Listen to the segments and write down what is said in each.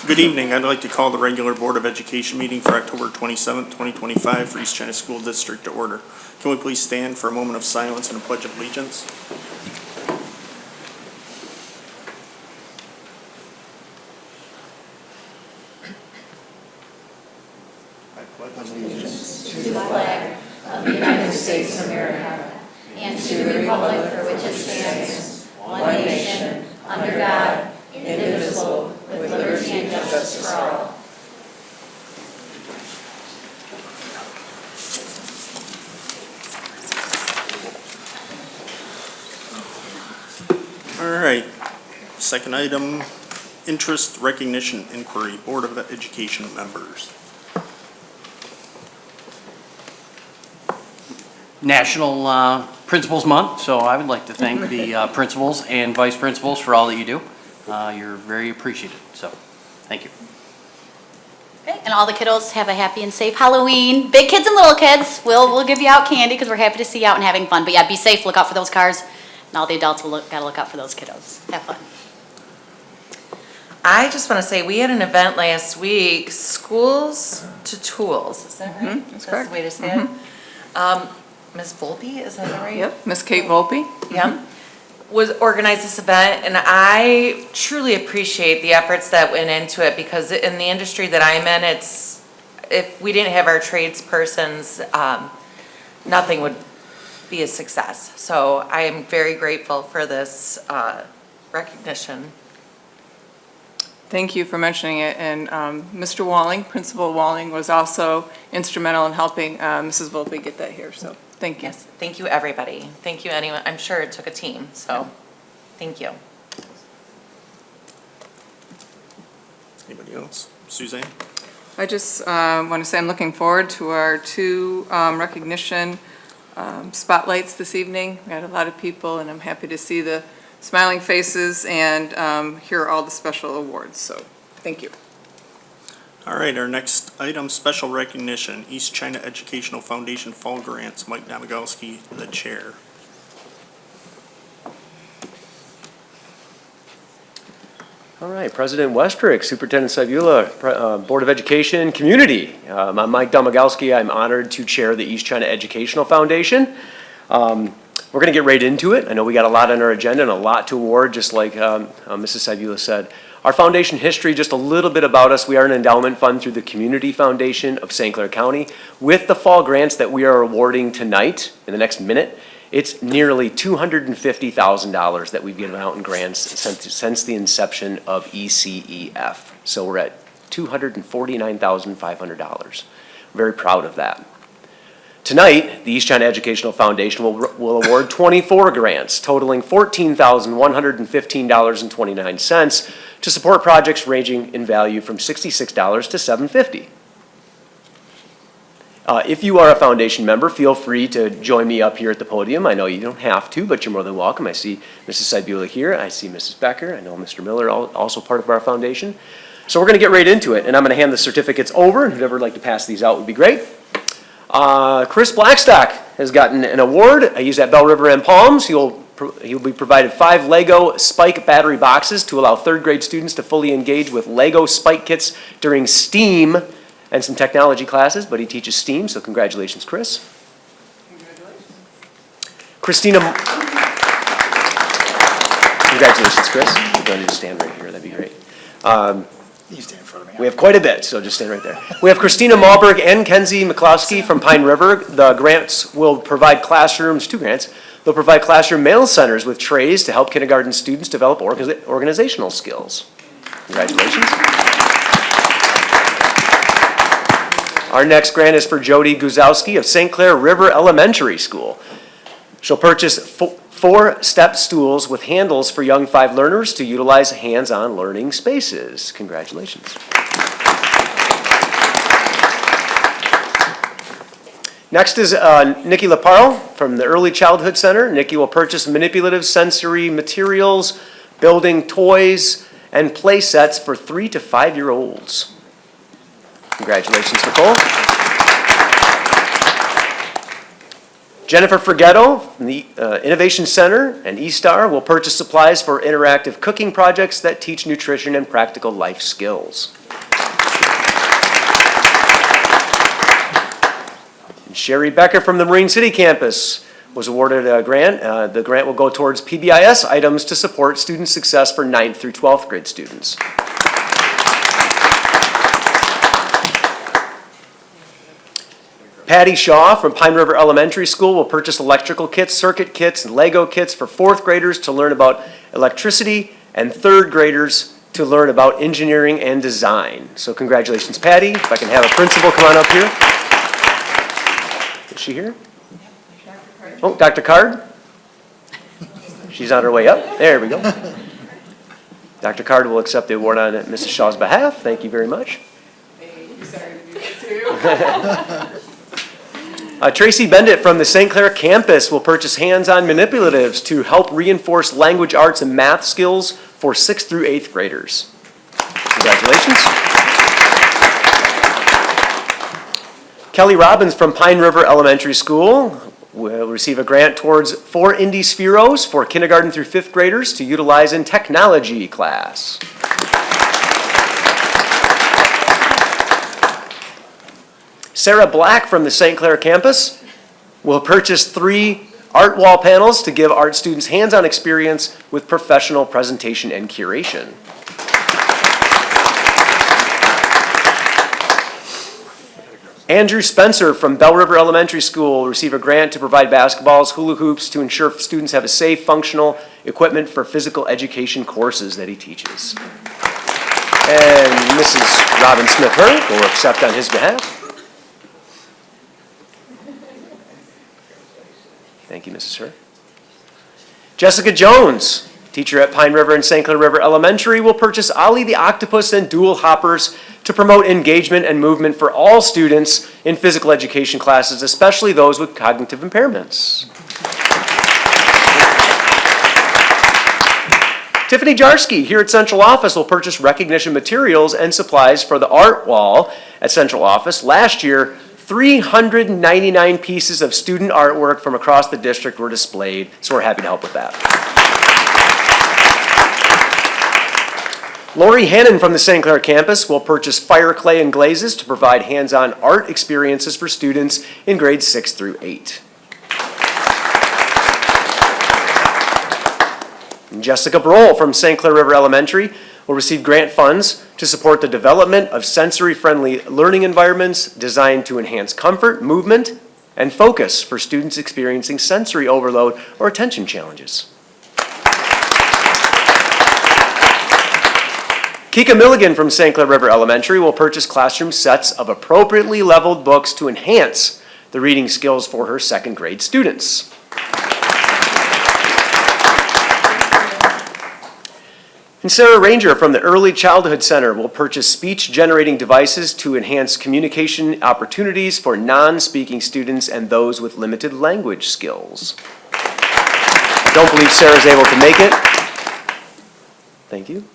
Good evening. I'd like to call the regular Board of Education meeting for October 27th, 2025 for East China School District to order. Can we please stand for a moment of silence and a pledge of allegiance? I pledge allegiance to the flag of the United States of America and to the republic for which it stands, one nation, under God, indivisible, with liberty and justice for all. All right. Second item, interest recognition inquiry, Board of Education members. National Principals Month, so I would like to thank the principals and vice principals for all that you do. You're very appreciated, so thank you. Okay, and all the kiddos have a happy and safe Halloween. Big kids and little kids, we'll give you out candy because we're happy to see you out and having fun. But yeah, be safe, look out for those cars, and all the adults gotta look out for those kiddos. Have fun. I just want to say, we had an event last week, Schools to Tools, is that right? That's the correct. way to say it? Ms. Volpe, is that right? Yep, Miss Kate Volpe. Yeah, was organized this event, and I truly appreciate the efforts that went into it, because in the industry that I'm in, if we didn't have our tradespersons, nothing would be a success. So I am very grateful for this recognition. Thank you for mentioning it. And Mr. Walling, Principal Walling, was also instrumental in helping Mrs. Volpe get that here, so thank you. Yes, thank you, everybody. Thank you, anyone. I'm sure it took a team, so thank you. Anybody else? Suzanne? I just want to say I'm looking forward to our two recognition spotlights this evening. We had a lot of people, and I'm happy to see the smiling faces and hear all the special awards, so thank you. All right, our next item, special recognition, East China Educational Foundation Fall Grants. Mike Namagalski, the chair. All right, President Westrick, Superintendent Savula, Board of Education, Community. I'm Mike Domagowski. I'm honored to chair the East China Educational Foundation. We're going to get right into it. I know we got a lot on our agenda and a lot to award, just like Mrs. Savula said. Our foundation history, just a little bit about us. We are an endowment fund through the Community Foundation of St. Clair County. With the fall grants that we are awarding tonight, in the next minute, it's nearly $250,000 that we've given out in grants since the inception of ECEF. So we're at $249,500. Very proud of that. Tonight, the East China Educational Foundation will award 24 grants totaling $14,115.29 to support projects ranging in value from $66 to $750. If you are a foundation member, feel free to join me up here at the podium. I know you don't have to, but you're more than welcome. I see Mrs. Sibula here. I see Mrs. Becker. I know Mr. Miller, also part of our foundation. So we're going to get right into it, and I'm going to hand the certificates over, and whoever would like to pass these out would be great. Chris Blackstock has gotten an award. He's at Bell River and Palms. He'll be provided 5 Lego Spike battery boxes to allow third grade students to fully engage with Lego Spike kits during STEAM and some technology classes, but he teaches STEAM, so congratulations, Chris. Congratulations. Congratulations, Chris. You're going to stand right here, that'd be great. You stand in front of me. We have quite a bit, so just stand right there. We have Christina Malberg and Kenzie McCloskey from Pine River. The grants will provide classrooms, 2 grants. They'll provide classroom mail centers with trays to help kindergarten students develop organizational skills. Congratulations. Our next grant is for Jody Guzowski of St. Clair River Elementary School. She'll purchase 4 step stools with handles for young 5 learners to utilize hands-on learning spaces. Congratulations. Next is Nikki Laparle from the Early Childhood Center. Nikki will purchase manipulative sensory materials, building toys, and play sets for 3 to 5-year-olds. Congratulations, Nicole. Jennifer Forgetto from the Innovation Center and eStar will purchase supplies for interactive cooking projects that teach nutrition and practical life skills. And Sherry Becker from the Marine City campus was awarded a grant. The grant will go towards PBIS items to support student success for 9th through 12th grade students. Patty Shaw from Pine River Elementary School will purchase electrical kits, circuit kits, and Lego kits for 4th graders to learn about electricity and 3rd graders to learn about engineering and design. So congratulations, Patty. If I can have a principal come on up here. Is she here? Oh, Dr. Card? She's on her way up. There we go. Dr. Card will accept the award on Mrs. Shaw's behalf. Thank you very much. Tracy Bendit from the St. Clair campus will purchase hands-on manipulatives to help reinforce language arts and math skills for 6th through 8th graders. Congratulations. Kelly Robbins from Pine River Elementary School will receive a grant towards 4 Indy Spheros for kindergarten through 5th graders to utilize in technology class. Sarah Black from the St. Clair campus will purchase 3 art wall panels to give art students hands-on experience with professional presentation and curation. Andrew Spencer from Bell River Elementary School will receive a grant to provide basketballs, hula hoops to ensure students have a safe, functional equipment for physical education courses that he teaches. And Mrs. Robin Smith-Hur will accept on his behalf. Thank you, Mrs. Hur. Jessica Jones, teacher at Pine River and St. Clair River Elementary, will purchase Ollie the Octopus and dual hoppers to promote engagement and movement for all students in physical education classes, especially those with cognitive impairments. Tiffany Jarsky here at Central Office will purchase recognition materials and supplies for the art wall at Central Office. Last year, 399 pieces of student artwork from across the district were displayed, so we're happy to help with that. Lori Hannon from the St. Clair campus will purchase fire clay and glazes to provide hands-on art experiences for students in grades 6 through 8. And Jessica Brohl from St. Clair River Elementary will receive grant funds to support the development of sensory-friendly learning environments designed to enhance comfort, movement, and focus for students experiencing sensory overload or attention challenges. Kika Milligan from St. Clair River Elementary will purchase classroom sets of appropriately leveled books to enhance the reading skills for her 2nd grade students. And Sarah Ranger from the Early Childhood Center will purchase speech-generating devices to enhance communication opportunities for non-speaking students and those with limited language skills. I don't believe Sarah's able to make it. Thank you.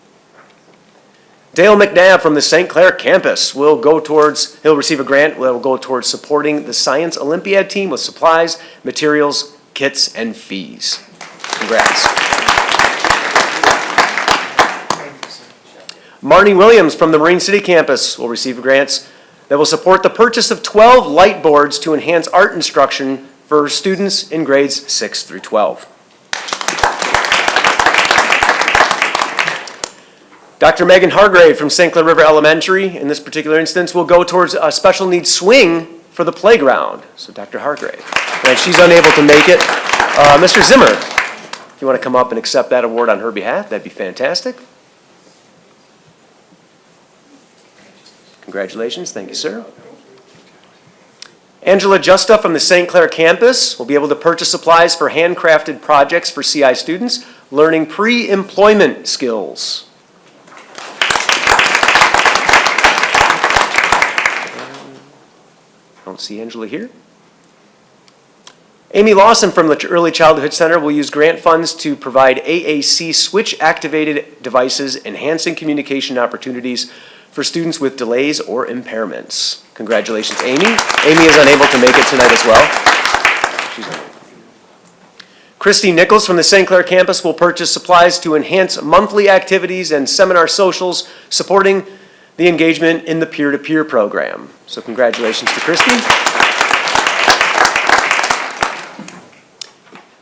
Dale McNabb from the St. Clair campus he'll receive a grant that will go towards supporting the Science Olympiad team with supplies, materials, kits, and fees. Congrats. Marnie Williams from the Marine City campus will receive grants that will support the purchase of 12 light boards to enhance art instruction for students in grades 6 through 12. Dr. Megan Hargrave from St. Clair River Elementary, in this particular instance, will go towards a special needs swing for the playground. So Dr. Hargrave. And she's unable to make it. Mr. Zimmer, if you want to come up and accept that award on her behalf, that'd be fantastic. Congratulations. Thank you, sir. Angela Justa from the St. Clair campus will be able to purchase supplies for handcrafted projects for CI students learning pre-employment skills. I don't see Angela here. Amy Lawson from the Early Childhood Center will use grant funds to provide AAC switch-activated devices, enhancing communication opportunities for students with delays or impairments. Congratulations, Amy. Amy is unable to make it tonight as well. She's on. Christy Nichols from the St. Clair campus will purchase supplies to enhance monthly activities and seminar socials, supporting the engagement in the peer-to-peer program. So congratulations to Christy.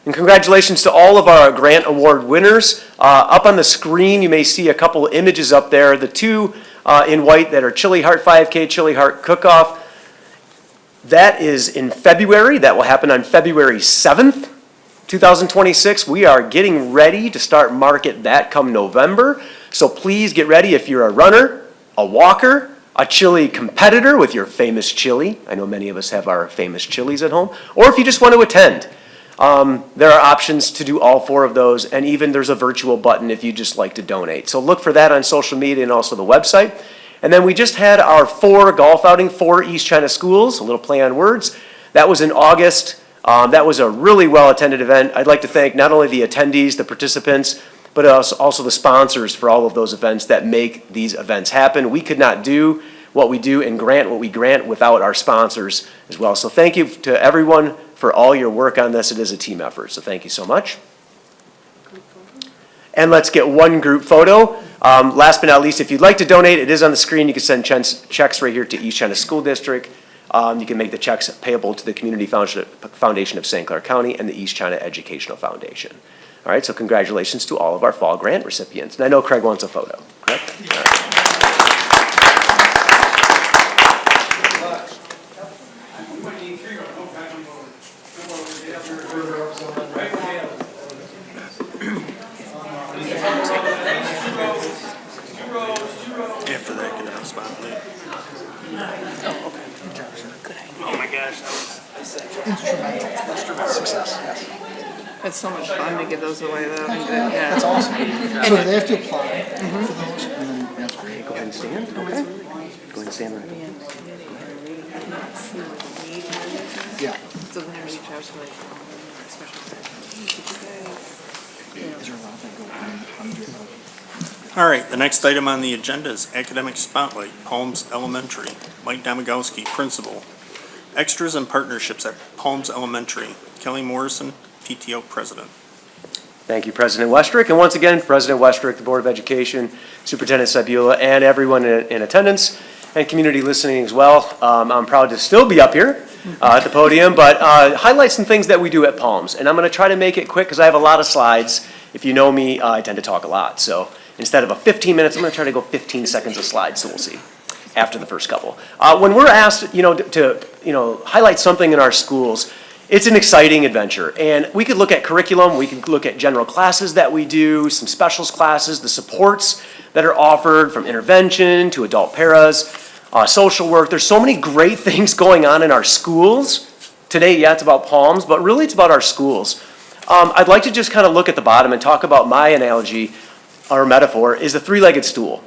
And congratulations to all of our grant award winners. Up on the screen, you may see a couple images up there. The two in white that are Chili Heart 5K, Chili Heart Cook-Off. That is in February. That will happen on February 7th. 2026, we are getting ready to start market that come November. So please get ready if you're a runner, a walker, a chili competitor with your famous chili. I know many of us have our famous chilies at home. Or if you just want to attend. There are options to do all four of those, and even there's a virtual button if you just like to donate. So look for that on social media and also the website. And then we just had our golf outing for East China Schools, a little play on words. That was in August. That was a really well-attended event. I'd like to thank not only the attendees, the participants, but also the sponsors for all of those events that make these events happen. We could not do what we do and grant what we grant without our sponsors as well. So thank you to everyone for all your work on this. It is a team effort, so thank you so much. And let's get one group photo. Last but not least, if you'd like to donate, it is on the screen. You can send checks right here to East China School District. You can make the checks payable to the Community Foundation of St. Clair County and the East China Educational Foundation. All right, so congratulations to all of our fall grant recipients. And I know Craig wants a photo, correct? All right. After that, get a spotlight. Oh my gosh, Success, yes. It's so much fun to give those away though. That's Yeah. awesome. So they have to apply for those, and then that's great. Go ahead and stand, okay? Go ahead and stand right there. Yeah. So then they reach out to like special. Is there a lot that go on? All right, the next item on the agenda is Academic Spotlight, Palms Elementary. Mike Domagowski, Principal. Extras and Partnerships at Palms Elementary. Kelly Morrison, PTO President. Thank you, President Westrick. And once again, President Westrick, the Board of Education, Superintendent Sabula, and everyone in attendance and community listening as well. I'm proud to still be up here at the podium, but highlight some things that we do at Palms. And I'm going to try to make it quick because I have a lot of slides. If you know me, I tend to talk a lot. So instead of a 15 minutes, I'm going to try to go 15 seconds a slide, so we'll see after the first couple. When we're asked, to highlight something in our schools, it's an exciting adventure. And we could look at curriculum, we could look at general classes that we do, some specials classes, the supports that are offered from intervention to adult paras, social work. There's so many great things going on in our schools. Today, yeah, it's about Palms, but really it's about our schools. I'd like to just kind of look at the bottom and talk about my analogy or metaphor is the three-legged stool.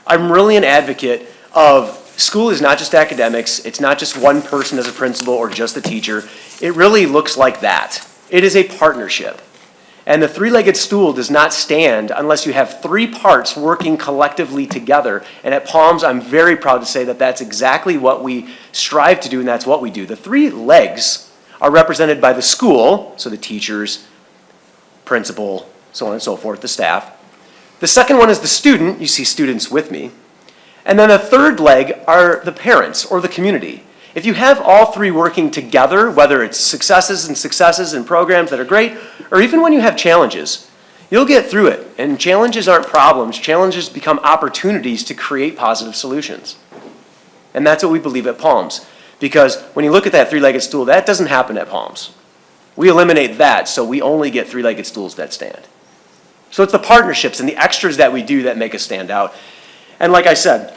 I'm really an advocate of school is not just academics. It's not just one person as a principal or just the teacher. It really looks like that. It is a partnership. And the three-legged stool does not stand unless you have three parts working collectively together. And at Palms, I'm very proud to say that that's exactly what we strive to do, and that's what we do. The three legs are represented by the school, so the teachers, principal, so on and so forth, the staff. The second one is the student. You see students with me. And then the third leg are the parents or the community. If you have all three working together, whether it's successes and programs that are great, or even when you have challenges, you'll get through it. And challenges aren't problems. Challenges become opportunities to create positive solutions. And that's what we believe at Palms. Because when you look at that three-legged stool, that doesn't happen at Palms. We eliminate that, so we only get three-legged stools that stand. So it's the partnerships and the extras that we do that make us stand out. And like I said,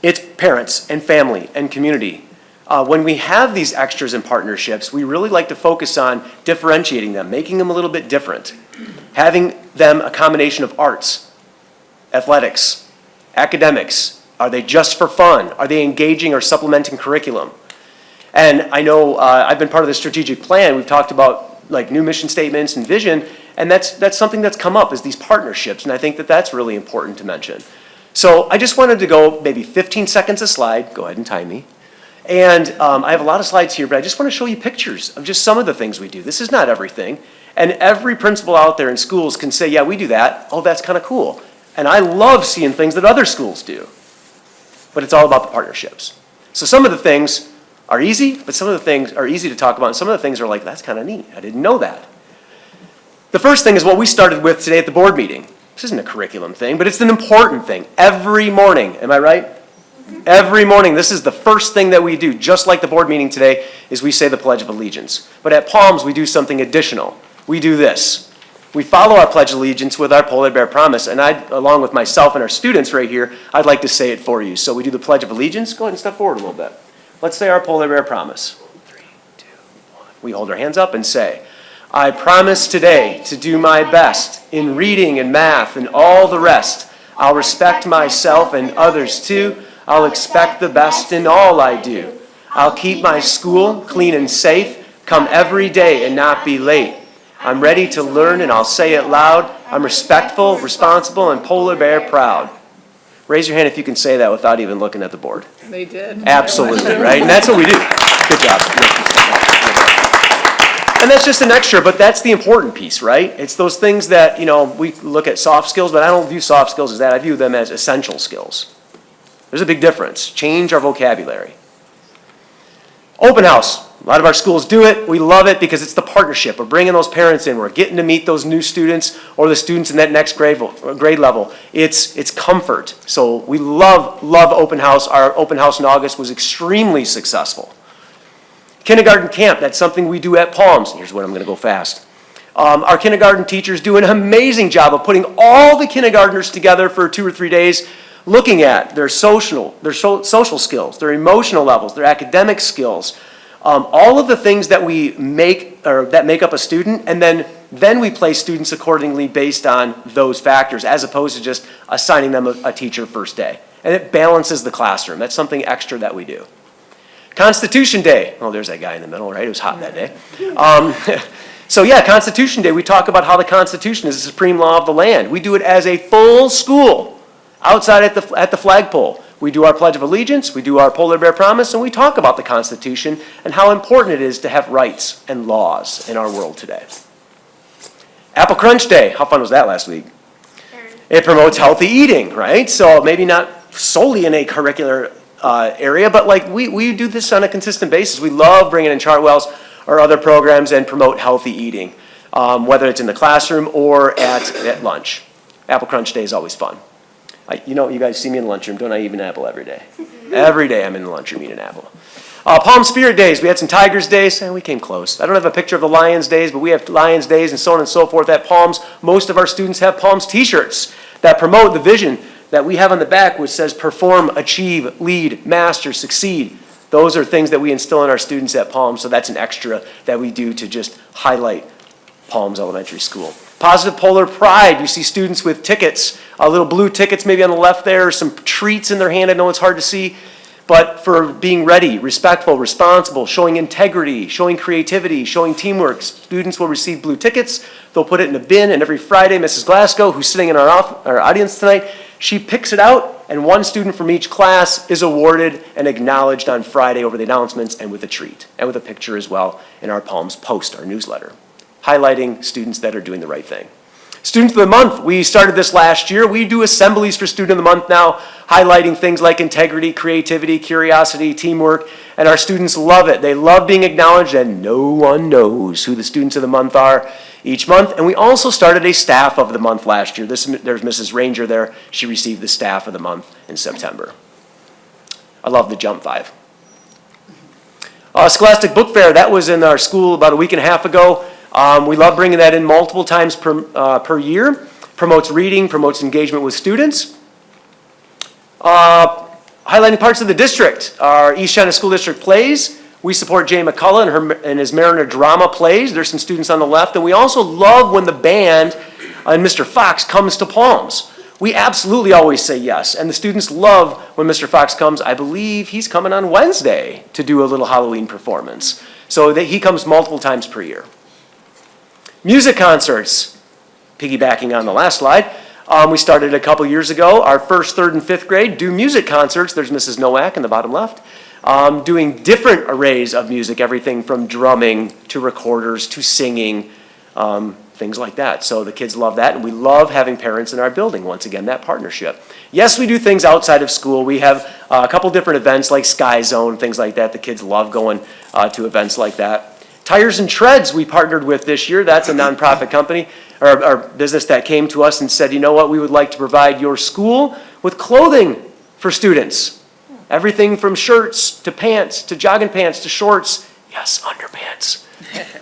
it's parents and family and community. When we have these extras and partnerships, we really like to focus on differentiating them, making them a little bit different, having them a combination of arts, athletics, academics. Are they just for fun? Are they engaging or supplementing curriculum? And I know I've been part of the strategic plan. We've talked about like new mission statements and vision, and that's something that's come up is these partnerships, and I think that that's really important to mention. So I just wanted to go maybe 15 seconds a slide, go ahead and time me, And I have a lot of slides here, but I just want to show you pictures of just some of the things we do. This is not everything. And every principal out there in schools can say, yeah, we do that. Oh, that's kind of cool. And I love seeing things that other schools do. But it's all about the partnerships. So some of the things are easy, but some of the things are easy to talk about. And some of the things are like, that's kind of neat. I didn't know that. The first thing is what we started with today at the board meeting. This isn't a curriculum thing, but it's an important thing. Every morning, am I right? Every morning, this is the first thing that we do, just like the board meeting today, is we say the Pledge of Allegiance. But at Palms, we do something additional. We do this. We follow our Pledge of Allegiance with our Polar Bear Promise, and I, along with myself and our students right here, I'd like to say it for you. So we do the Pledge of Allegiance. Go ahead and step forward a little bit. Let's say our Polar Bear Promise. 3, 2, 1. We hold our hands up and say, I promise today to do my best in reading and math and all the rest. I'll respect myself and others too. I'll expect the best in all I do. I'll keep my school clean and safe, come every day and not be late. I'm ready to learn and I'll say it loud. I'm respectful, responsible, and Polar Bear proud. Raise your hand if you can say that without even looking at the board. They did. Absolutely, right? And that's what we do. Good job. And that's just an extra, but that's the important piece, right? It's those things that, we look at soft skills, but I don't view soft skills as that. I view them as essential skills. There's a big difference. Change our vocabulary. Open house. A lot of our schools do it. We love it because it's the partnership. We're bringing those parents in. We're getting to meet those new students or the students in that next grade level. It's comfort. So we love open house. Our open house in August was extremely successful. Kindergarten camp, that's something we do at Palms. Here's what I'm going to go fast. Our kindergarten teachers do an amazing job of putting all the kindergartners together for 2 or 3 days, looking at their social skills, their emotional levels, their academic skills, all of the things that that make up a student, and then we place students accordingly based on those factors, as opposed to just assigning them a teacher first day. And it balances the classroom. That's something extra that we do. Constitution Day. Oh, there's that guy in the middle, right? It was hot that day. So yeah, Constitution Day, we talk about how the Constitution is the supreme law of the land. We do it as a full school outside at the flagpole. We do our Pledge of Allegiance, we do our Polar Bear Promise, and we talk about the Constitution and how important it is to have rights and laws in our world today. Apple Crunch Day. How fun was that last week? It promotes healthy eating, right? So maybe not solely in a curricular area, but we do this on a consistent basis. We love bringing in Chartwell's or other programs and promote healthy eating, whether it's in the classroom or at lunch. Apple Crunch Day is always fun. You guys see me in the lunchroom. Don't I eat an apple every day? Every day I'm in the lunchroom eating an apple. Palm Spirit Days. We had some Tigers Days, and we came close. I don't have a picture of the Lions Days, but we have Lions Days and so on and so forth at Palms. Most of our students have Palms t-shirts that promote the vision that we have on the back, which says perform, achieve, lead, master, succeed. Those are things that we instill in our students at Palms, so that's an extra that we do to just highlight Palms Elementary School. Positive Polar Pride. You see students with tickets, little blue tickets maybe on the left there, some treats in their hand. I know it's hard to see, but for being ready, respectful, responsible, showing integrity, showing creativity, showing teamwork. Students will receive blue tickets. They'll put it in a bin, and every Friday, Mrs. Glasgow, who's sitting in our audience tonight, she picks it out, and one student from each class is awarded and acknowledged on Friday over the announcements and with a treat, and with a picture as well in our Palms Post, our newsletter, highlighting students that are doing the right thing. Students of the Month, we started this last year. We do assemblies for Student of the Month now, highlighting things like integrity, creativity, curiosity, teamwork, and our students love it. They love being acknowledged, and no one knows who the Students of the Month are each month. And we also started a Staff of the Month last year. There's Mrs. Ranger there. She received the Staff of the Month in September. I love the Jump 5. Scholastic Book Fair, that was in our school about a week and a half ago. We love bringing that in multiple times per year. Promotes reading, promotes engagement with students. Highlighting parts of the district. Our East China School District plays. We support Jay McCullough and his Mariner Drama plays. There's some students on the left. And we also love when the band and Mr. Fox comes to Palms. We absolutely always say yes. And the students love when Mr. Fox comes. I believe he's coming on Wednesday to do a little Halloween performance. So that he comes multiple times per year. Music concerts, piggybacking on the last slide. We started a couple years ago. Our first, third, and fifth grade do music concerts. There's Mrs. Nowak in the bottom left. doing different arrays of music, everything from drumming to recorders to singing, things like that. So the kids love that, and we love having parents in our building, once again, that partnership. Yes, we do things outside of school. We have a couple different events like Sky Zone, things like that. The kids love going to events like that. Tires and Treads we partnered with this year. That's a nonprofit company or business that came to us and said, you know what, we would like to provide your school with clothing for students. Everything from shirts to pants to jogging pants to shorts. Yes, underpants.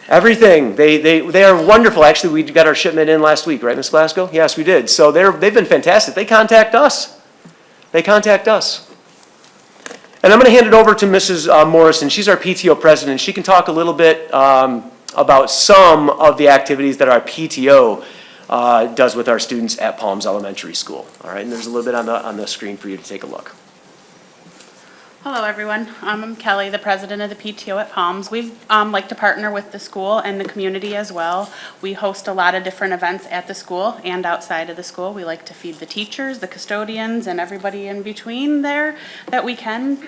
Everything. They are wonderful. Actually, we got our shipment in last week, right, Ms. Glasgow? Yes, we did. So they've been fantastic. They contact us. And I'm going to hand it over to Mrs. Morrison. She's our PTO president. She can talk a little bit about some of the activities that our PTO does with our students at Palms Elementary School. All right, and there's a little bit on the screen for you to take a look. Hello, everyone. I'm Kelly, the president of the PTO at Palms. We've like to partner with the school and the community as well. We host a lot of different events at the school and outside of the school. We like to feed the teachers, the custodians, and everybody in between there that we can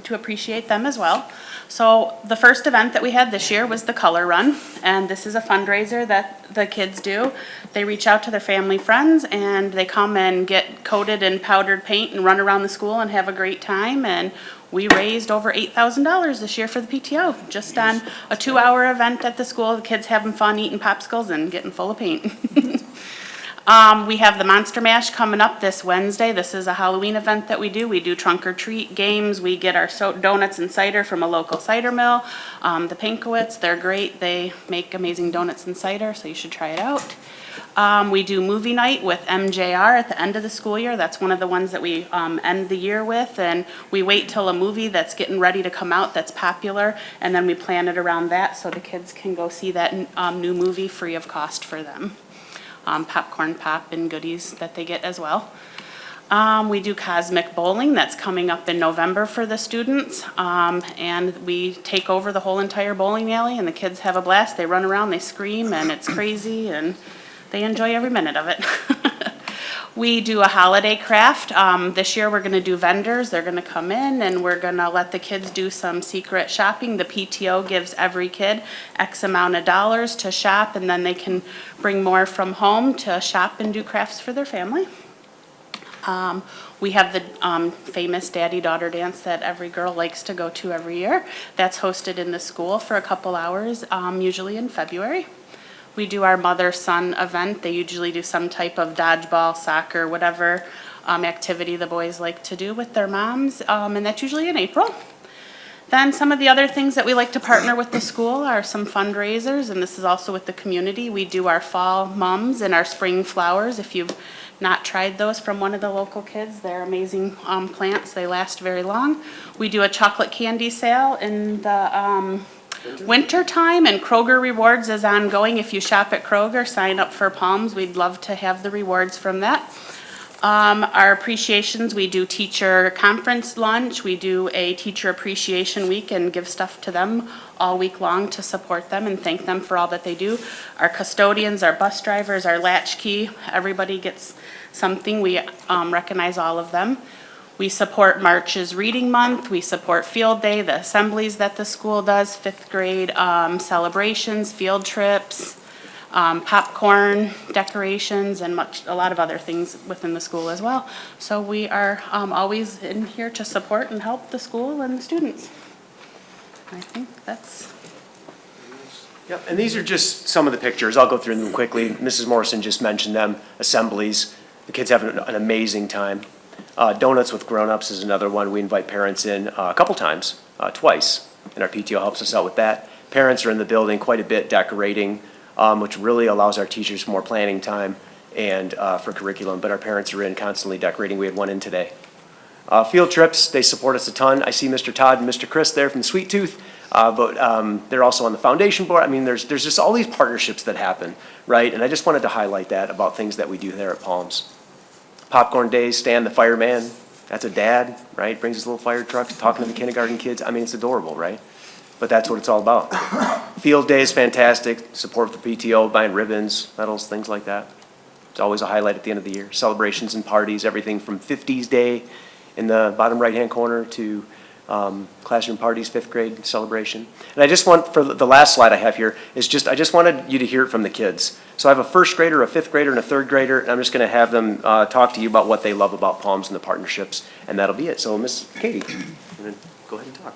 to appreciate them as well. So the first event that we had this year was the Color Run, and this is a fundraiser that the kids do. They reach out to their family, friends, and they come and get coated in powdered paint and run around the school and have a great time. And we raised over $8,000 this year for the PTO, just on a 2-hour event at the school. The kids having fun, eating popsicles and getting full of paint. We have the Monster Mash coming up this Wednesday. This is a Halloween event that we do. We do trunk or treat games. We get our donuts and cider from a local cider mill. The Pinkowitz, they're great. They make amazing donuts and cider, so you should try it out. We do movie night with MJR at the end of the school year. That's one of the ones that we end the year with, and we wait till a movie that's getting ready to come out that's popular, and then we plan it around that so the kids can go see that new movie free of cost for them. Popcorn pop and goodies that they get as well. We do Cosmic Bowling, that's coming up in November for the students, and we take over the whole entire bowling alley, and the kids have a blast. They run around, they scream, and it's crazy, and they enjoy every minute of it. We do a holiday craft. This year we're gonna do vendors. They're gonna come in and we're gonna let the kids do some secret shopping. The PTO gives every kid X amount of dollars to shop, and then they can bring more from home to shop and do crafts for their family. We have the famous daddy-daughter dance that every girl likes to go to every year. That's hosted in the school for a couple hours, usually in February. We do our mother-son event. They usually do some type of dodgeball, soccer, whatever activity the boys like to do with their moms, and that's usually in April. Then some of the other things that we like to partner with the school are some fundraisers, and this is also with the community. We do our fall mums and our spring flowers. If you've not tried those from one of the local kids, they're amazing plants. They last very long. We do a chocolate candy sale in the winter time, and Kroger Rewards is ongoing. If you shop at Kroger, sign up for Palms. We'd love to have the rewards from that. Our appreciations, we do teacher conference lunch. We do a teacher appreciation week and give stuff to them all week long to support them and thank them for all that they do. Our custodians, our bus drivers, our latchkey, everybody gets something. We recognize all of them. We support March's Reading Month. We support Field Day, the assemblies that the school does, 5th grade celebrations, field trips, popcorn, decorations, and a lot of other things within the school as well. So we are always in here to support and help the school and the students. I think that's... Yep, and these are just some of the pictures. I'll go through them quickly. Mrs. Morrison just mentioned them, assemblies. The kids have an amazing time. Donuts with grown-ups is another one. We invite parents in a couple times, twice, and our PTO helps us out with that. Parents are in the building quite a bit decorating, which really allows our teachers more planning time and for curriculum, but our parents are in constantly decorating. We had one in today. Field trips, they support us a ton. I see Mr. Todd and Mr. Chris there from Sweet Tooth, but they're also on the foundation board. I mean, there's just all these partnerships that happen, right? And I just wanted to highlight that about things that we do there at Palms. Popcorn days, Stan the fireman, that's a dad, right? Brings his little fire trucks, talking to the kindergarten kids. I mean, it's adorable, right? But that's what it's all about. Field day is fantastic, support for PTO, buying ribbons, medals, things like that. It's always a highlight at the end of the year. Celebrations and parties, everything from 50s Day in the bottom right-hand corner to classroom parties, 5th grade celebration. And I just want, for the last slide I have here, I just wanted you to hear it from the kids. So I have a 1st grader, a 5th grader, and a 3rd grader, and I'm just going to have them talk to you about what they love about Palms and the partnerships, and that'll be it. So Miss Katie, go ahead and talk.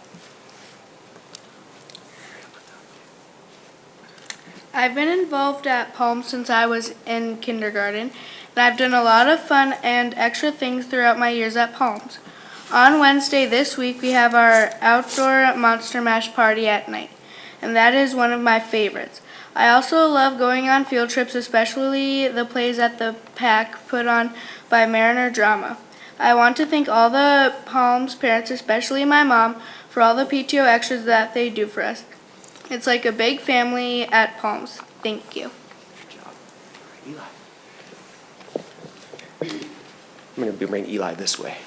I've been involved at Palms since I was in kindergarten, and I've done a lot of fun and extra things throughout my years at Palms. On Wednesday this week, we have our outdoor Monster Mash party at night, and that is one of my favorites. I also love going on field trips, especially the plays at the PAC put on by Mariner Drama. I want to thank all the Palms parents, especially my mom, for all the PTO extras that they do for us. It's like a big family at Palms. Thank you. I'm going to bring Eli this way.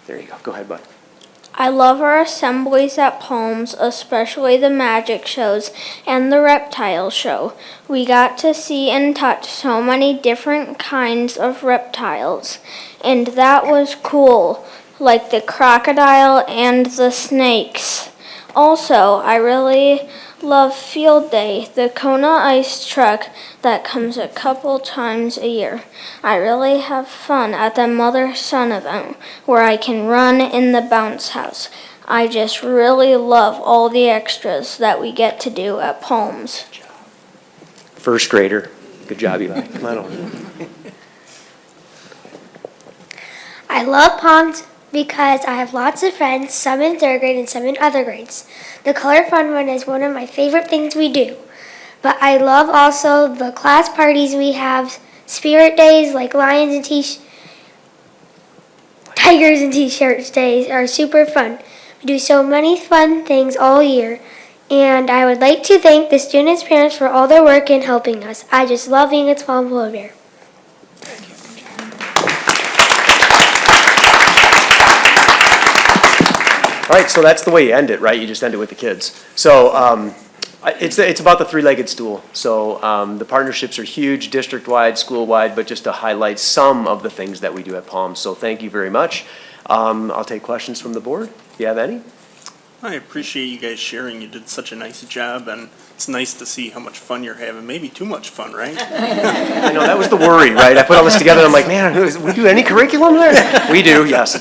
There you go. Go ahead, bud. I love our assemblies at Palms, especially the magic shows and the reptile show. We got to see and touch so many different kinds of reptiles, and that was cool, like the crocodile and the snakes. Also, I really love Field Day, the Kona ice truck that comes a couple times a year. I really have fun at the mother-son event where I can run in the bounce house. I just really love all the extras that we get to do at Palms. 1st grader. Good job, Eli. Come on over. I love Palms because I have lots of friends, some in 3rd grade and some in other grades. The Color Fun Run is one of my favorite things we do. But I love also the class parties we have, spirit days like lions and tigers and t-shirts days are super fun. We do so many fun things all year. And I would like to thank the students' parents for all their work in helping us. I just love being a small polar bear. All right, so that's the way you end it, right? You just end it with the kids. So it's about the 3-legged stool. So the partnerships are huge, district-wide, school-wide, but just to highlight some of the things that we do at Palms. So thank you very much. I'll take questions from the board, if you have any. I appreciate you guys sharing. You did such a nice job, and it's nice to see how much fun you're having. Maybe too much fun, right? I know, that was the worry, right? I put all this together, and I'm like, man, we do any curriculum there? We do, yes.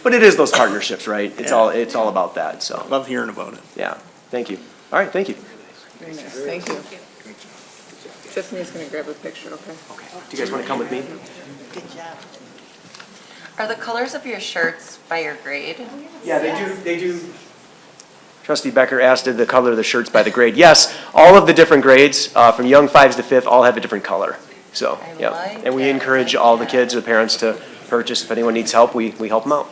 But it is those partnerships, right? It's all about that, so. Love hearing about it. Yeah, thank you. All right, thank you. Very nice, thank you. Tiffany's going to grab a picture, okay? Okay, do you guys want to come with me? Are the colors of your shirts by your grade? Yeah, they do. Trustee Becker asked the color of the shirts by the grade. Yes, all of the different grades, from young 5s to 5th, all have a different color. So, yeah. like And we that. encourage all the kids, the parents to purchase. If anyone needs help, we help them out.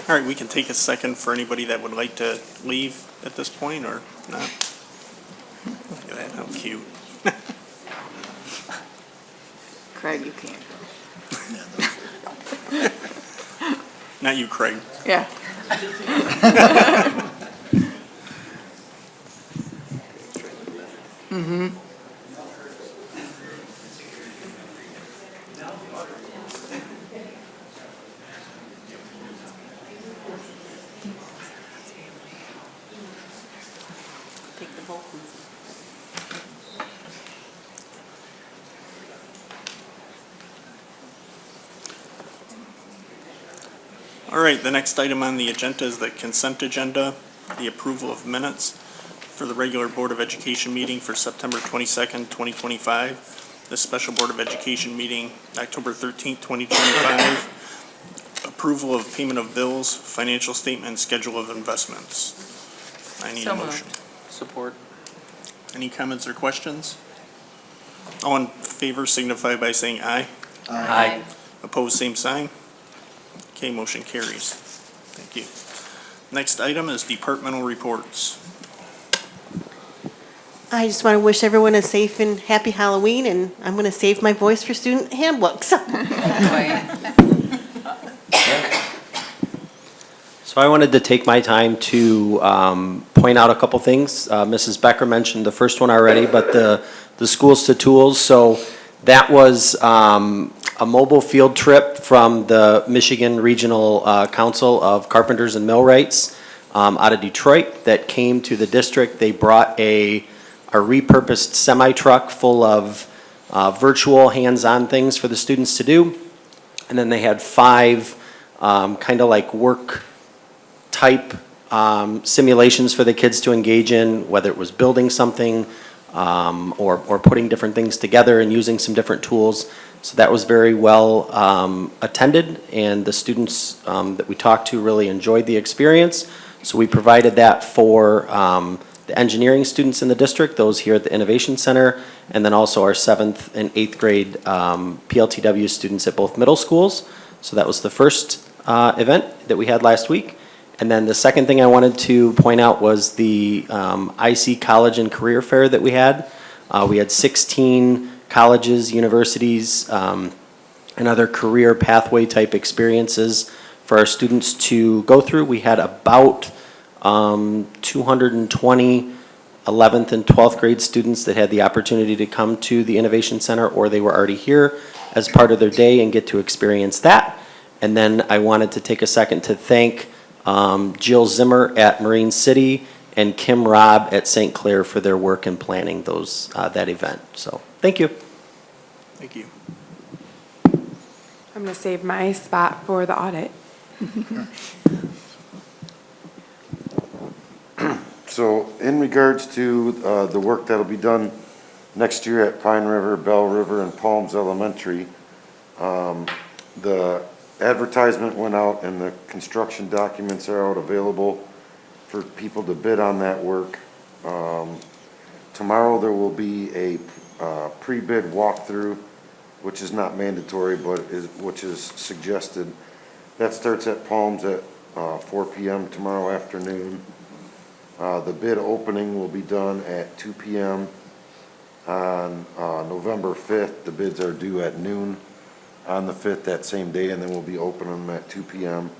All right, we can take a second for anybody that would like to leave at this point, or not. Look at that, how cute. Craig, you can't go. Not you, Craig. Yeah. Take the both ones. All right, the next item on the agenda is the consent agenda, the approval of minutes for the regular Board of Education meeting for September 22nd, 2025, the special Board of Education meeting, October 13th, 2025, approval of payment of bills, financial statement, schedule of investments. I need So a moved. motion. Support. Any comments or questions? All in favor signify by saying aye. Aye. Opposed, same sign. Okay, motion carries. Thank you. Next item is departmental reports. I just want to wish everyone a safe and happy Halloween, and I'm going to save my voice for student handbooks. So I wanted to take my time to point out a couple things. Mrs. Becker mentioned the first one already, but the Schools to Tools. So that was a mobile field trip from the Michigan Regional Council of Carpenters and Millwrights out of Detroit that came to the district. They brought a repurposed semi-truck full of virtual hands-on things for the students to do. And then they had 5 kind of like work type simulations for the kids to engage in, whether it was building something or putting different things together and using some different tools. So that was very well attended, and the students that we talked to really enjoyed the experience. So we provided that for the engineering students in the district, those here at the Innovation Center, and then also our 7th and 8th grade PLTW students at both middle schools. So that was the first event that we had last week. And then the second thing I wanted to point out was the IC College and Career Fair that we had. We had 16 colleges, universities, and other career pathway type experiences for our students to go through. We had about 220 11th and 12th grade students that had the opportunity to come to the Innovation Center, or they were already here as part of their day and get to experience that. And then I wanted to take a second to thank Jill Zimmer at Marine City and Kim Robb at St. Clair for their work in planning those that event. So, thank you. Thank you. I'm going to save my spot for the audit. So in regards to the work that'll be done next year at Pine River, Bell River, and Palms Elementary, the advertisement went out and the construction documents are out available for people to bid on that work. Tomorrow there will be a pre-bid walkthrough, which is not mandatory, but which is suggested. That starts at Palms at 4 p.m. tomorrow afternoon. The bid opening will be done at 2 p.m. on November 5th. The bids are due at noon on the 5th that same day, and then we'll be opening them at 2 p.m.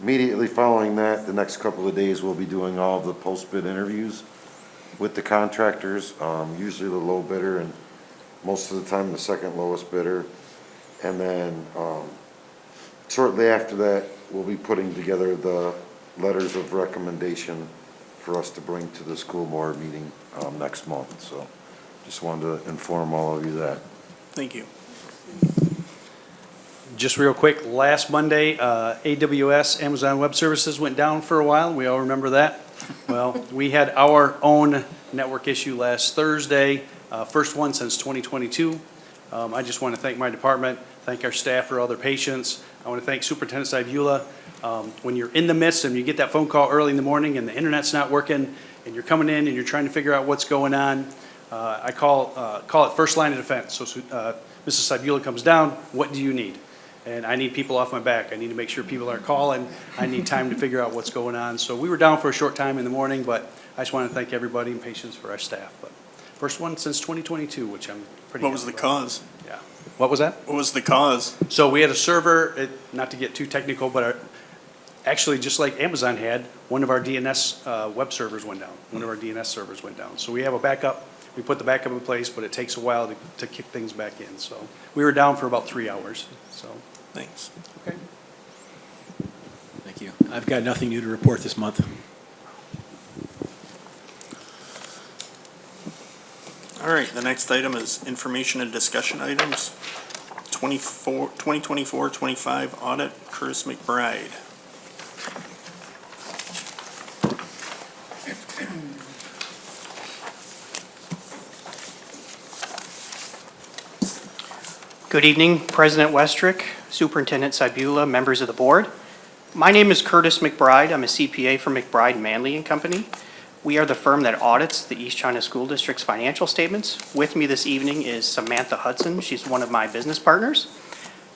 Immediately following that, the next couple of days, we'll be doing all of the post-bid interviews with the contractors, usually the low bidder and most of the time the second lowest bidder. And then shortly after that, we'll be putting together the letters of recommendation for us to bring to the school board meeting next month. So just wanted to inform all of you that. Thank you. Just real quick, last Monday, AWS, Amazon Web Services, went down for a while. We all remember that. Well, we had our own network issue last Thursday, first one since 2022. I just want to thank my department, thank our staff for all their patience. I want to thank Superintendent Saibula. When you're in the midst and you get that phone call early in the morning and the internet's not working and you're coming in and you're trying to figure out what's going on, I call it first line of defense. So Mrs. Saibula comes down, what do you need? And I need people off my back. I need to make sure people aren't calling. I need time to figure out what's going on. So we were down for a short time in the morning, but I just want to thank everybody and patience for our staff. But first one since 2022, which I'm pretty What was the cause? Yeah. What was that? What was the cause? So we had a server, not to get too technical, but actually, just like Amazon had, one of our DNS web servers went down. One of our DNS servers went down. So we have a backup. We put the backup in place, but it takes a while to kick things back in. So we were down for about 3 hours. So thanks. Okay. Thank you. I've got nothing new to report this month. All right, the next item is information and discussion items. 2024-25 audit, Curtis McBride. Good evening, President Westrick, Superintendent Saibula, members of the board. My name is Curtis McBride. I'm a CPA for McBride Manley & Company. We are the firm that audits the East China School District's financial statements. With me this evening is Samantha Hudson. She's one of my business partners.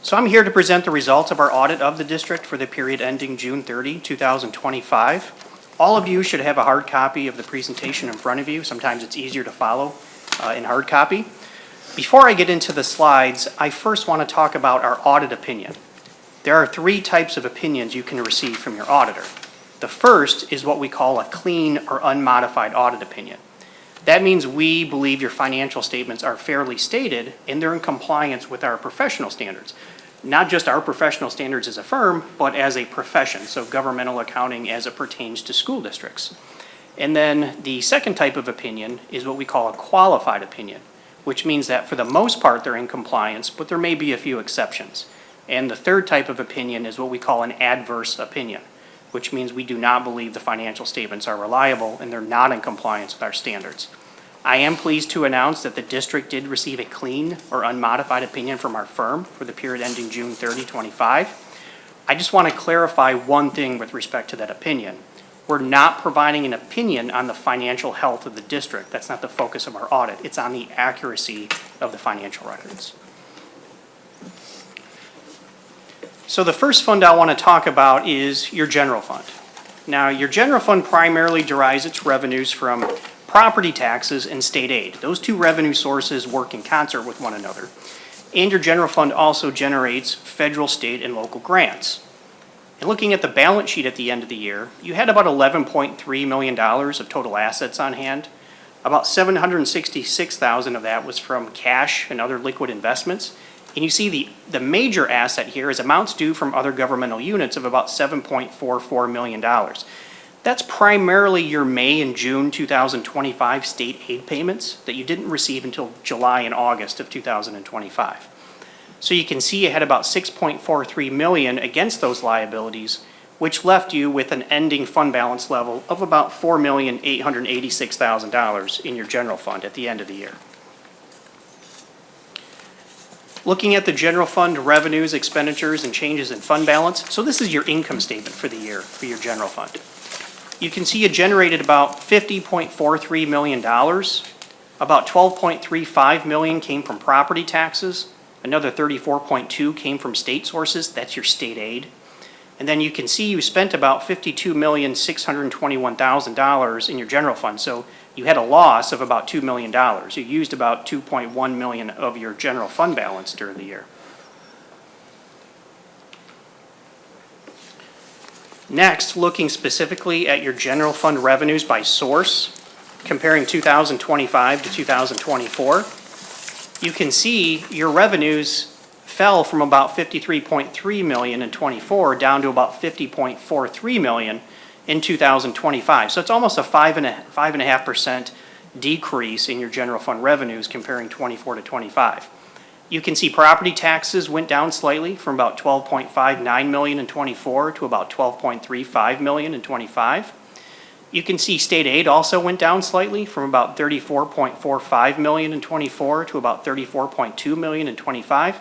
So I'm here to present the results of our audit of the district for the period ending June 30, 2025. All of you should have a hard copy of the presentation in front of you. Sometimes it's easier to follow in hard copy. Before I get into the slides, I first want to talk about our audit opinion. There are 3 types of opinions you can receive from your auditor. The first is what we call a clean or unmodified audit opinion. That means we believe your financial statements are fairly stated and they're in compliance with our professional standards. Not just our professional standards as a firm, but as a profession, so governmental accounting as it pertains to school districts. And then the second type of opinion is what we call a qualified opinion, which means that for the most part they're in compliance, but there may be a few exceptions. And the third type of opinion is what we call an adverse opinion, which means we do not believe the financial statements are reliable and they're not in compliance with our standards. I am pleased to announce that the district did receive a clean or unmodified opinion from our firm for the period ending June 30, 25. I just want to clarify one thing with respect to that opinion. We're not providing an opinion on the financial health of the district. That's not the focus of our audit. It's on the accuracy of the financial records. So the first fund I want to talk about is your general fund. Now, your general fund primarily derives its revenues from property taxes and state aid. Those 2 revenue sources work in concert with one another. And your general fund also generates federal, state, and local grants. And looking at the balance sheet at the end of the year, you had about $11.3 million of total assets on hand. About $766,000 of that was from cash and other liquid investments. And you see the major asset here is amounts due from other governmental units of about $7.44 million. That's primarily your May and June 2025 state aid payments that you didn't receive until July and August of 2025. So you can see you had about $6.43 million against those liabilities, which left you with an ending fund balance level of about $4,886,000 in your general fund at the end of the year. Looking at the general fund revenues, expenditures, and changes in fund balance, so this is your income statement for the year for your general fund. You can see you generated about $50.43 million. About $12.35 million came from property taxes. Another $34.2 came from state sources. That's your state aid. And then you can see you spent about $52,621,000 in your general fund. So you had a loss of about $2 million. You used about $2.1 million of your general fund balance during the year. Next, looking specifically at your general fund revenues by source, comparing 2025 to 2024, you can see your revenues fell from about $53.3 million in '24 down to about $50.43 million in 2025. So it's almost a 5.5% decrease in your general fund revenues comparing '24 to '25. You can see property taxes went down slightly from about $12.59 million in '24 to about $12.35 million in '25. You can see state aid also went down slightly from about $34.45 million in '24 to about $34.2 million in '25.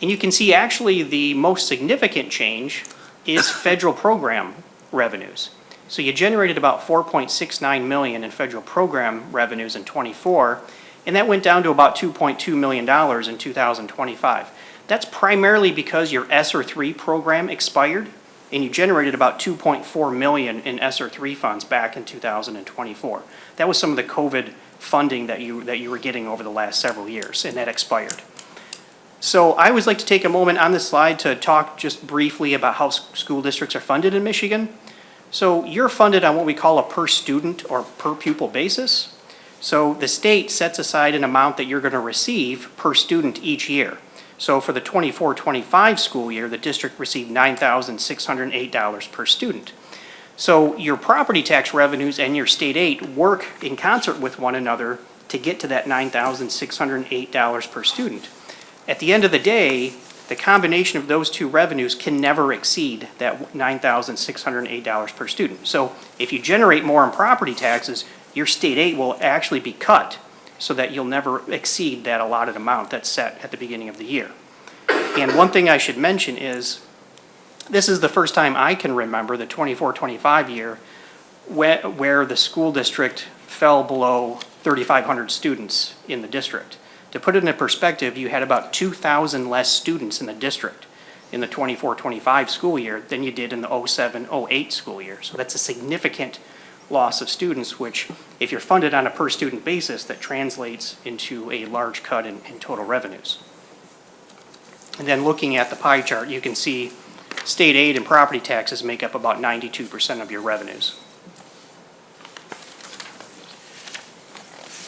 And you can see actually the most significant change is federal program revenues. So you generated about $4.69 million in federal program revenues in '24. And that went down to about $2.2 million in 2025. That's primarily because your ESSER 3 program expired, and you generated about $2.4 million in ESSER 3 funds back in 2024. That was some of the COVID funding that you were getting over the last several years, and that expired. So I always like to take a moment on this slide to talk just briefly about how school districts are funded in Michigan. So you're funded on what we call a per student or per pupil basis. So the state sets aside an amount that you're going to receive per student each year. So for the '24-25 school year, the district received $9,608 per student. So your property tax revenues and your state aid work in concert with one another to get to that $9,608 per student. At the end of the day, the combination of those 2 revenues can never exceed that $9,608 per student. So if you generate more in property taxes, your state aid will actually be cut so that you'll never exceed that allotted amount that's set at the beginning of the year. And one thing I should mention is, this is the first time I can remember the '24-25 year where the school district fell below 3,500 students in the district. To put it in perspective, you had about 2,000 less students in the district in the 24-25 school year than you did in the 07-08 school year. So that's a significant loss of students, which if you're funded on a per-student basis, that translates into a large cut in total revenues. And then looking at the pie chart, you can see state aid and property taxes make up about 92% of your revenues.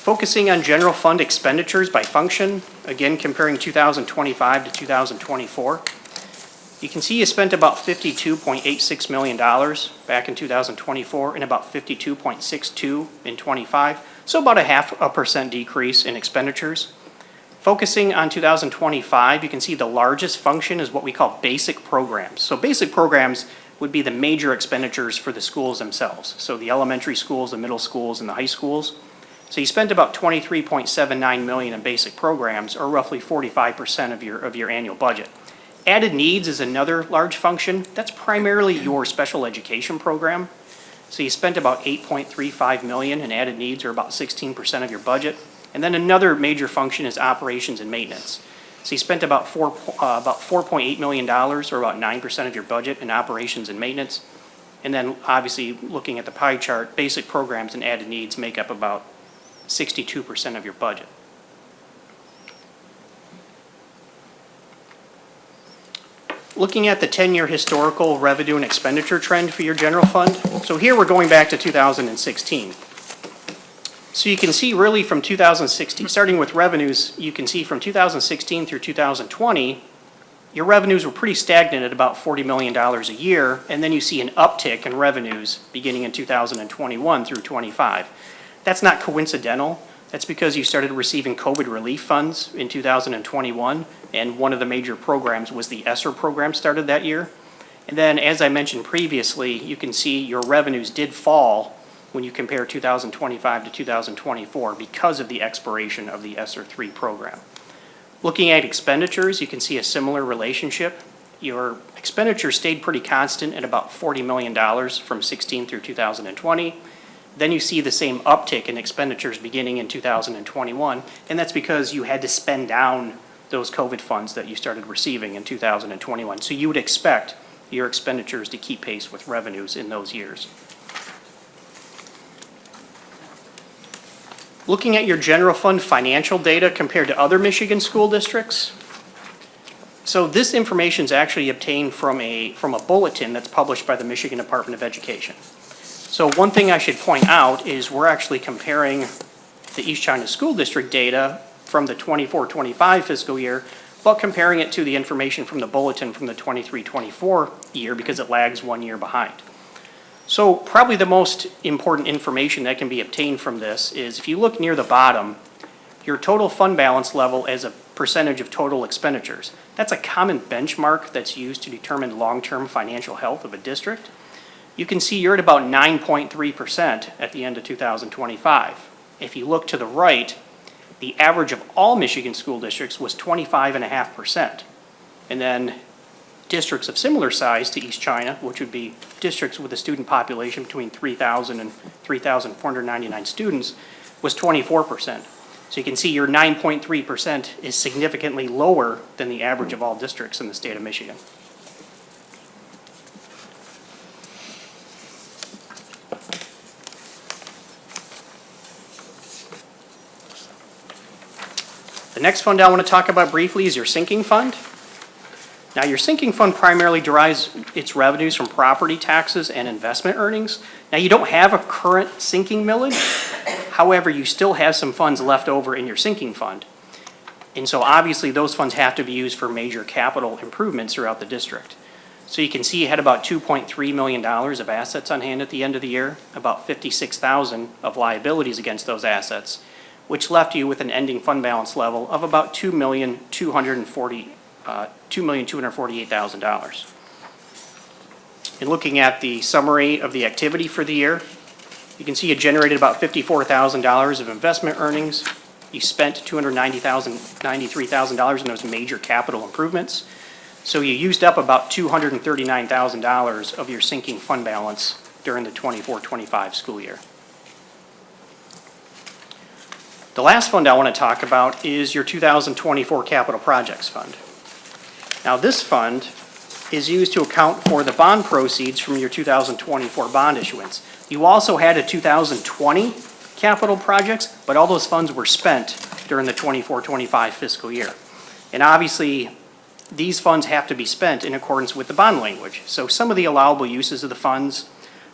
Focusing on general fund expenditures by function, again comparing 2025 to 2024, you can see you spent about $52.86 million back in 2024 and about $52.62 in 25, so about a 0.5% decrease in expenditures. Focusing on 2025, you can see the largest function is what we call basic programs. So basic programs would be the major expenditures for the schools themselves. So the elementary schools, the middle schools, and the high schools. So you spent about $23.79 million in basic programs, or roughly 45% of your annual budget. Added needs is another large function. That's primarily your special education program. So you spent about $8.35 million in added needs, or about 16% of your budget. And then another major function is operations and maintenance. So you spent about $4.8 million, or about 9% of your budget in operations and maintenance. And then obviously looking at the pie chart, basic programs and added needs make up about 62% of your budget. Looking at the 10-year historical revenue and expenditure trend for your general fund. So here we're going back to 2016. So you can see really from 2016, starting with revenues, you can see from 2016 through 2020, your revenues were pretty stagnant at about $40 million a year, and then you see an uptick in revenues beginning in 2021 through 25. That's not coincidental. That's because you started receiving COVID relief funds in 2021, and one of the major programs was the ESSER program started that year. And then, as I mentioned previously, you can see your revenues did fall when you compare 2025 to 2024 because of the expiration of the ESSER 3 program. Looking at expenditures, you can see a similar relationship. Your expenditures stayed pretty constant at about $40 million from 16 through 2020. Then you see the same uptick in expenditures beginning in 2021, and that's because you had to spend down those COVID funds that you started receiving in 2021. So you would expect your expenditures to keep pace with revenues in those years. Looking at your general fund financial data compared to other Michigan school districts. So this information is actually obtained from a bulletin that's published by the Michigan Department of Education. So one thing I should point out is we're actually comparing the East China School District data from the 24-25 fiscal year, but comparing it to the information from the bulletin from the 23-24 year because it lags 1 year behind. So probably the most important information that can be obtained from this is if you look near the bottom, your total fund balance level as a percentage of total expenditures. That's a common benchmark that's used to determine long-term financial health of a district. You can see you're at about 9.3% at the end of 2025. If you look to the right, the average of all Michigan school districts was 25.5%. And then districts of similar size to East China, which would be districts with a student population between 3,000 and 3,499 students, was 24%. So you can see your 9.3% is significantly lower than the average of all districts in the state of Michigan. The next fund I want to talk about briefly is your sinking fund. Now, your sinking fund primarily derives its revenues from property taxes and investment earnings. Now, you don't have a current sinking millage. However, you still have some funds left over in your sinking fund. And so obviously those funds have to be used for major capital improvements throughout the district. So you can see you had about $2.3 million of assets on hand at the end of the year, about $56,000 of liabilities against those assets, which left you with an ending fund balance level of about $2,248,000. And looking at the summary of the activity for the year, you can see you generated about $54,000 of investment earnings. You spent $293,000 in those major capital improvements. So you used up about $239,000 of your sinking fund balance during the 24-25 school year. The last fund I want to talk about is your 2024 Capital Projects Fund. Now this fund is used to account for the bond proceeds from your 2024 bond issuance. You also had a 2020 capital projects, but all those funds were spent during the 24-25 fiscal year. And obviously, these funds have to be spent in accordance with the bond language. So some of the allowable uses of the funds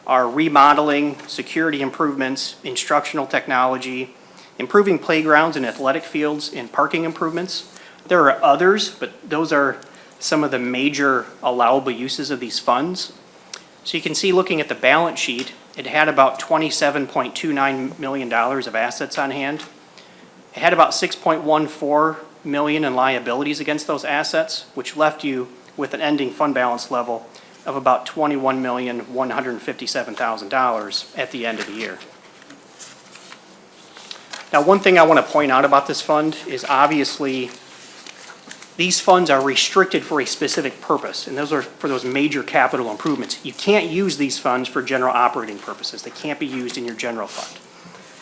are remodeling, security improvements, instructional technology, improving playgrounds and athletic fields, and parking improvements. There are others, but those are some of the major allowable uses of these funds. So you can see, looking at the balance sheet, it had about $27.29 million of assets on hand. It had about $6.14 million in liabilities against those assets, which left you with an ending fund balance level of about $21,157,000 at the end of the year. Now, one thing I want to point out about this fund is obviously these funds are restricted for a specific purpose, and those are for those major capital improvements. You can't use these funds for general operating purposes. They can't be used in your general fund.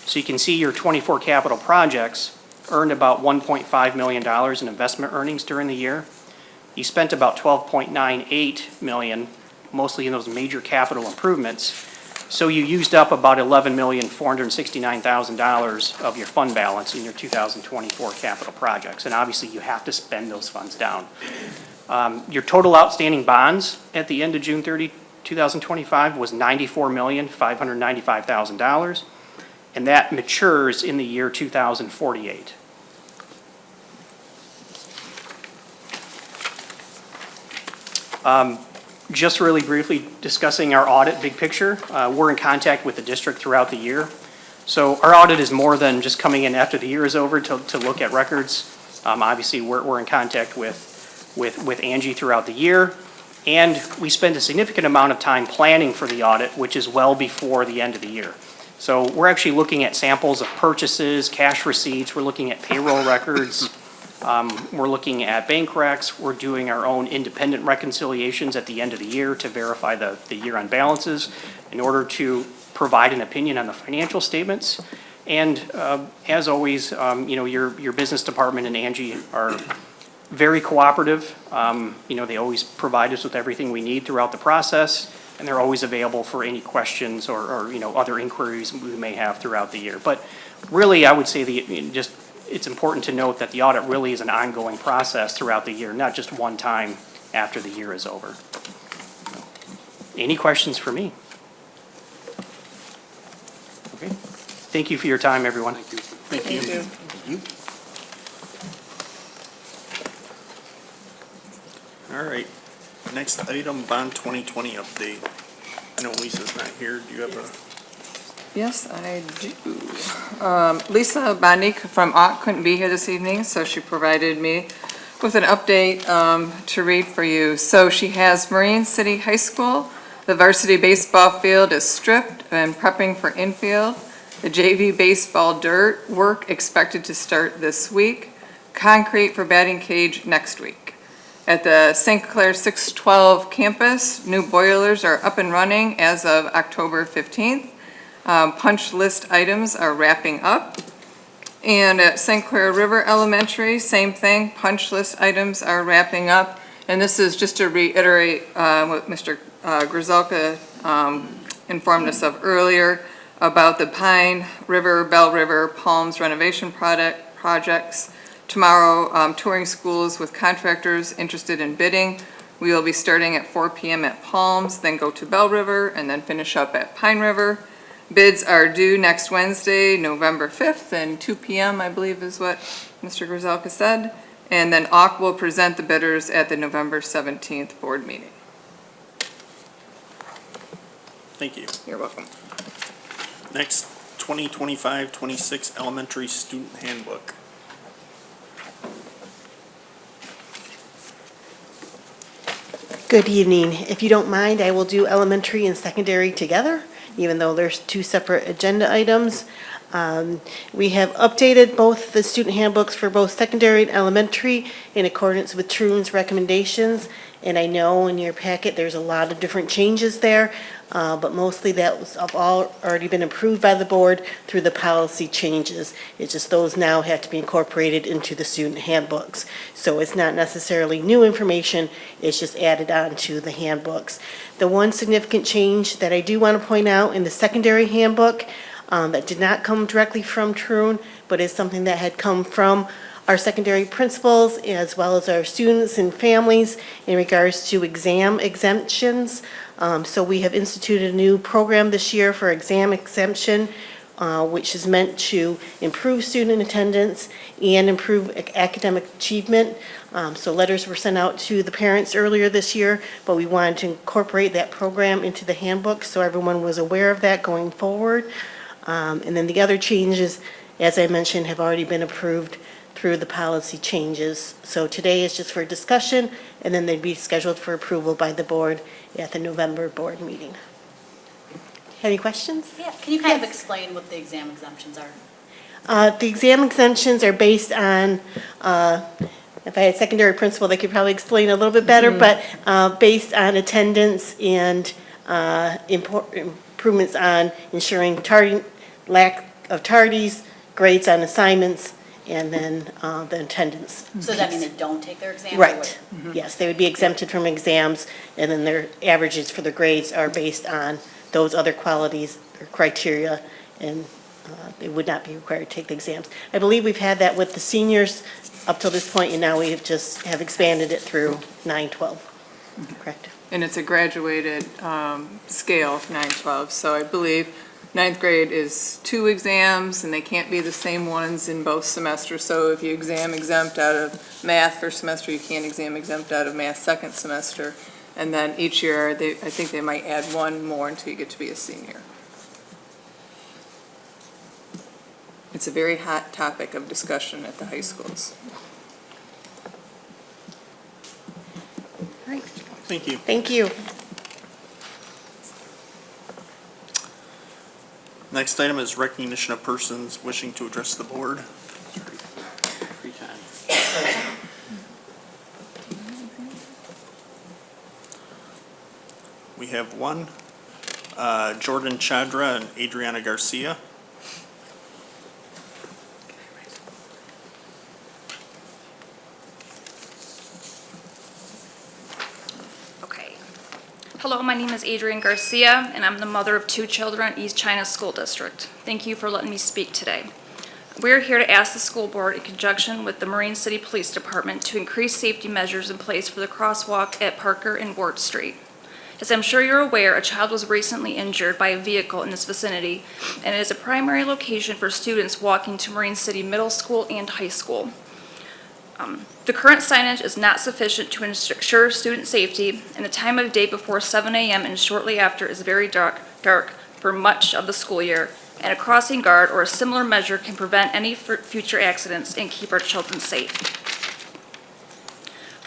So you can see your 24 capital projects earned about $1.5 million in investment earnings during the year. You spent about $12.98 million, mostly in those major capital improvements. So you used up about $11,469,000 of your fund balance in your 2024 capital projects. And obviously, you have to spend those funds down. Your total outstanding bonds at the end of June 30, 2025 was $94,595,000. And that matures in the year 2048. Just really briefly discussing our audit big picture, we're in contact with the district throughout the year. So our audit is more than just coming in after the year is over to look at records. Obviously, we're in contact with Angie throughout the year. And we spend a significant amount of time planning for the audit, which is well before the end of the year. So we're actually looking at samples of purchases, cash receipts, we're looking at payroll records, we're looking at bank recs, we're doing our own independent reconciliations at the end of the year to verify the year-end balances in order to provide an opinion on the financial statements. And as always, your business department and Angie are very cooperative. They always provide us with everything we need throughout the process, and they're always available for any questions or other inquiries we may have throughout the year. But really, I would say it's important to note that the audit really is an ongoing process throughout the year, not just one time after the year is over. Any questions for me? Okay. Thank you for your time, everyone. Thank you. Thank you. All right. Next item, Bond 2020 update. I know Lisa's not here. Do you have a? Yes, I do. Lisa Bondic from AUK couldn't be here this evening, so she provided me with an update to read for you. So she has Marine City High School. The varsity baseball field is stripped and prepping for infield. The JV baseball dirt work expected to start this week. Concrete for batting cage next week. At the St. Clair 612 campus, new boilers are up and running as of October 15th. Punch list items are wrapping up. And at St. Clair River Elementary, same thing, punch list items are wrapping up. And this is just to reiterate what Mr. Grzelka informed us of earlier about the Pine River, Bell River, Palms renovation projects. Tomorrow, touring schools with contractors interested in bidding. We will be starting at 4 p.m. at Palms, then go to Bell River, and then finish up at Pine River. Bids are due next Wednesday, November 5th, and 2 p.m., I believe is what Mr. Grzelka said. And then AUK will present the bidders at the November 17th board meeting. Thank you. You're welcome. Next, 2025-26 elementary student handbook. Good evening. If you don't mind, I will do elementary and secondary together, even though there's two separate agenda items. We have updated both the student handbooks for both secondary and elementary in accordance with Troon's recommendations. And I know in your packet, there's a lot of different changes there. but mostly that was all already been approved by the board through the policy changes. It's just those now have to be incorporated into the student handbooks. So it's not necessarily new information, it's just added on to the handbooks. The one significant change that I do want to point out in the secondary handbook, that did not come directly from Troon, but is something that had come from our secondary principals as well as our students and families in regards to exam exemptions. So we have instituted a new program this year for exam exemption, which is meant to improve student attendance and improve academic achievement. So letters were sent out to the parents earlier this year, but we wanted to incorporate that program into the handbook so everyone was aware of that going forward. And then the other changes, as I mentioned, have already been approved through the policy changes. So today is just for discussion, and then they'd be scheduled for approval by the board at the November board meeting. Any questions? Yeah, can you kind of explain what the exam exemptions are? The exam exemptions are based on, if I had secondary principal, they could probably explain a little bit better, but based on attendance and improvements on ensuring lack of tardies, grades on assignments, and then the attendance. So does that mean they don't take their exam? or Right. what? Yes, they would be exempted from exams, and then their averages for the grades are based on those other qualities or criteria, and they would not be required to take the exams. I believe we've had that with the seniors up till this point, and now we just have expanded it through 9-12. Correct. And it's a graduated scale of 9-12, so I believe ninth grade is 2 exams, and they can't be the same ones in both semesters. So if you exam exempt out of math first semester, you can't exam exempt out of math second semester. And then each year, I think they might add one more until you get to be a senior. It's a very hot topic of discussion at the high schools. Thank you. Thank you. Next item is recognition of persons wishing to address the board. We have one, Jordan Chandra and Adriana Garcia. Okay. Hello, my name is Adrienne Garcia, and I'm the mother of 2 children at East China School District. Thank you for letting me speak today. We're here to ask the school board, in conjunction with the Marine City Police Department, to increase safety measures in place for the crosswalk at Parker and Ward Street. As I'm sure you're aware, a child was recently injured by a vehicle in this vicinity, and it is a primary location for students walking to Marine City Middle School and High School. The current signage is not sufficient to ensure student safety, and the time of day before 7 a.m. and shortly after is very dark for much of the school year, and a crossing guard or a similar measure can prevent any future accidents and keep our children safe.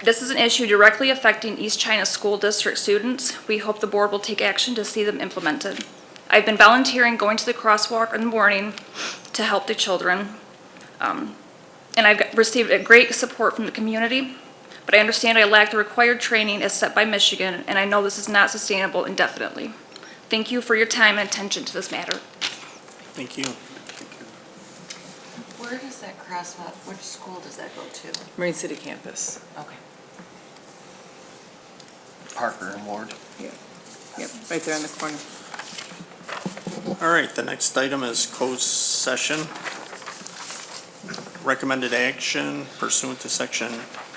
This is an issue directly affecting East China School District students. We hope the board will take action to see them implemented. I've been volunteering going to the crosswalk in the morning to help the children. And I've received a great support from the community, but I understand I lack the required training as set by Michigan, and I know this is not sustainable indefinitely. Thank you for your time and attention to this matter. Thank you. Where does that crosswalk, which school does that go to? Marine City campus. Okay. Parker and Ward. Yep, right there in the corner. All right, the next item is closed session. Recommended action pursuant to section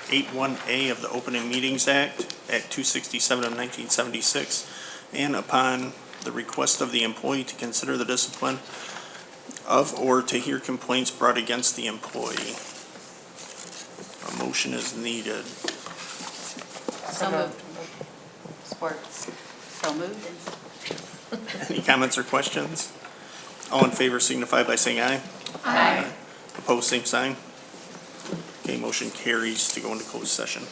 81A of the Opening Meetings Act, Act 267 of 1976, and upon the request of the employee to consider the discipline of or to hear complaints brought against the employee. A motion is needed. So moved. Support. So moved. Any comments or questions? All in favor signify by saying aye. Aye. Opposed, same sign. Okay, motion carries to go into closed session.